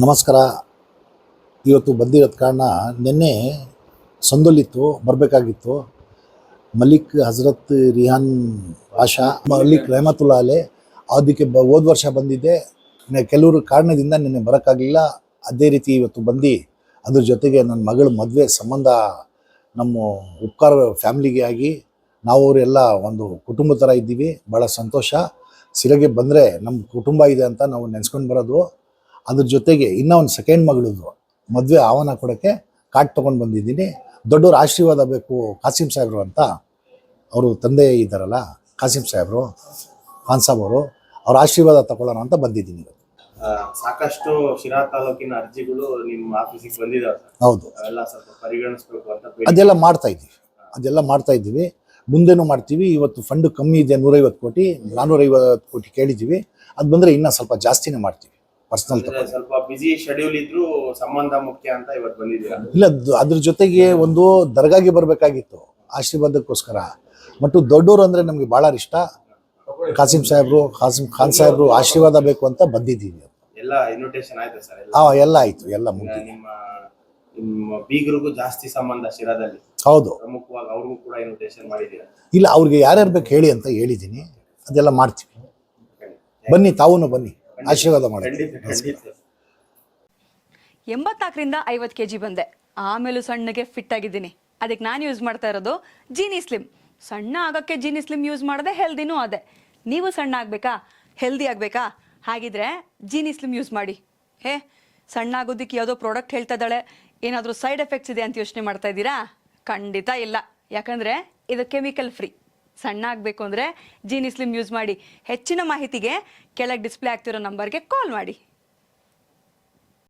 ನಮಸ್ಕಾರ. ಇವತ್ತು ಬಂದಿರೋದು ಕಾರಣ ನಿನ್ನೆ ಸಂದಲ್ಲಿತ್ತು, ಬರಬೇಕಾಗಿತ್ತು. ಮಲಿಕ್ ಹಜರತ್ ರಿಹಾನ್ ಪಾಷಾ ಮಲಿಕ್ ರೆಹಮತುಲ್ಲಾ ಅಲೆ ಅದಕ್ಕೆ ಹೋದ ವರ್ಷ ಬಂದಿದ್ದೆ. ಕೆಲವರು ಕಾರಣದಿಂದ ನಿನ್ನೆ ಬರೋಕ್ಕಾಗಲಿಲ್ಲ. ಅದೇ ರೀತಿ ಇವತ್ತು ಬಂದು ಅದ್ರ ಜೊತೆಗೆ ನನ್ನ ಮಗಳ ಮದುವೆ ಸಂಬಂಧ ನಮ್ಮ ಉಪ್ಕಾರ ಫ್ಯಾಮ್ಲಿಗೆ ಆಗಿ ನಾವು ಅವರೆಲ್ಲ ಒಂದು ಕುಟುಂಬ ಥರ ಇದ್ದೀವಿ. ಭಾಳ ಸಂತೋಷ. ಸಿರಗೆ ಬಂದರೆ ನಮ್ಮ ಕುಟುಂಬ ಇದೆ ಅಂತ ನಾವು ನೆನೆಸ್ಕೊಂಡು ಬರೋದು. ಅದ್ರ ಜೊತೆಗೆ ಇನ್ನೂ ಒಂದು ಸೆಕೆಂಡ್ ಮಗಳದ್ದು ಮದುವೆ ಆಹ್ವಾನ ಕೊಡೋಕ್ಕೆ ಕಾರ್ಡ್ ತೊಗೊಂಡು ಬಂದಿದ್ದೀನಿ. ದೊಡ್ಡವ್ರ ಆಶೀರ್ವಾದ ಬೇಕು ಕಾಸಿಂ ಸಾಹೇಬರು ಅಂತ, ಅವರು ತಂದೆ ಇದ್ದಾರಲ್ಲ ಕಾಸಿಂ ಸಾಹೇಬರು, ಖಾನ್ ಸಾಬ್ ಅವರು, ಅವ್ರ ಆಶೀರ್ವಾದ ತಗೊಳ್ಳೋಣ ಅಂತ ಬಂದಿದ್ದೀನಿ. ಸಾಕಷ್ಟು ಶಿರಾ ತಾಲೂಕಿನ ಅರ್ಜಿಗಳು ನಿಮ್ಮ ಆಫೀಸಿಗೆ ಬಂದಿದ್ದಾವೆ. ಹೌದು, ಅವೆಲ್ಲ ಸ್ವಲ್ಪ ಪರಿಗಣಿಸಬೇಕು ಅಂತ ಅದೆಲ್ಲ ಮಾಡ್ತಾ ಇದ್ದೀವಿ. ಮುಂದೆನೂ ಮಾಡ್ತೀವಿ. ಇವತ್ತು ಫಂಡ್ ಕಮ್ಮಿ ಇದೆ, 150 ಕೋಟಿ 450 ಕೋಟಿ ಕೇಳಿದ್ದೀವಿ. ಅದು ಬಂದರೆ ಇನ್ನೂ ಸ್ವಲ್ಪ ಜಾಸ್ತಿನೇ ಮಾಡ್ತೀವಿ. ಪರ್ಸನಲ್ ಸ್ವಲ್ಪ ಬಿಸಿ ಶೆಡ್ಯೂಲ್ ಇದ್ರೂ ಸಂಬಂಧ ಮುಖ್ಯ ಅಂತ ಇವತ್ತು ಬಂದಿದ್ದೀರಾ? ಇಲ್ಲ, ಅದ್ರ ಜೊತೆಗೆ ಒಂದು ದರ್ಗಾಗೆ ಬರಬೇಕಾಗಿತ್ತು ಆಶೀರ್ವಾದಕ್ಕೋಸ್ಕರ. ಮತ್ತು ದೊಡ್ಡವರು ಅಂದರೆ ನಮಗೆ ಭಾಳ ಇಷ್ಟ. ಕಾಸಿಂ ಖಾನ್ ಸಾಹೇಬರು ಆಶೀರ್ವಾದ ಬೇಕು ಅಂತ ಬಂದಿದ್ದೀವಿ. ಎಲ್ಲ ಇನ್ವಿಟೇಷನ್ ಆಯ್ತು ಸರ್? ಎಲ್ಲ ಆಯಿತು, ಎಲ್ಲ ಮುಗಿದಿದೆ. ನಿಮ್ಮ ಬೀಗರಿಗೂ ಜಾಸ್ತಿ ಸಂಬಂಧ ಶಿರಾದಲ್ಲಿ. ಹೌದು, ಪ್ರಮುಖವಾಗಿ ಅವ್ರಿಗೂ ಕೂಡ ಇನ್ವಿಟೇಷನ್ ಮಾಡಿದ್ದೀರಾ? ಇಲ್ಲ, ಅವ್ರಿಗೆ ಯಾರ್ಯಾರು ಬೇಕು ಹೇಳಿ ಅಂತ ಹೇಳಿದ್ದೀನಿ. ಅದೆಲ್ಲ ಮಾಡ್ತೀವಿ. ಬನ್ನಿ, ತಾವೂ ಬನ್ನಿ, ಆಶೀರ್ವಾದ ಮಾಡಿ. 84ರಿಂದ 50 kg ಬಂದೆ. ಆಮೇಲೂ ಸಣ್ಣಗೆ ಫಿಟ್ ಆಗಿದ್ದೀನಿ. ಅದಕ್ಕೆ ನಾನು ಯೂಸ್ ಮಾಡ್ತಾ ಇರೋದು ಜೀನಿ ಸ್ಲಿಮ್. ಸಣ್ಣ ಆಗೋಕ್ಕೆ ಜೀನಿ ಸ್ಲಿಮ್ ಯೂಸ್ ಮಾಡಿದೆ, ಹೆಲ್ದಿನೂ ಅದೇ. ನೀವು ಸಣ್ಣ ಆಗಬೇಕಾ, ಹೆಲ್ದಿ ಆಗಬೇಕಾ? ಹಾಗಿದ್ರೆ ಜೀನಿ ಸ್ಲಿಮ್ ಯೂಸ್ ಮಾಡಿ. ಸಣ್ಣ ಆಗೋದಕ್ಕೆ ಯಾವುದೋ ಪ್ರಾಡಕ್ಟ್ ಹೇಳ್ತಾ ಇದ್ದಾಳೆ, ಏನಾದರೂ ಸೈಡ್ ಎಫೆಕ್ಟ್ಸ್ ಇದೆ ಅಂತ ಯೋಚನೆ ಮಾಡ್ತಾ ಇದ್ದೀರಾ? ಖಂಡಿತ ಇಲ್ಲ. ಯಾಕಂದರೆ ಇದು ಕೆಮಿಕಲ್ ಫ್ರೀ. ಸಣ್ಣ ಆಗಬೇಕು ಅಂದರೆ ಜೀನಿ ಸ್ಲಿಮ್ ಯೂಸ್ ಮಾಡಿ. ಹೆಚ್ಚಿನ ಮಾಹಿತಿಗೆ ಕೆಳಗೆ ಡಿಸ್ಪ್ಲೇ ಆಗ್ತಿರೋ ನಂಬರ್ಗೆ ಕಾಲ್ ಮಾಡಿ.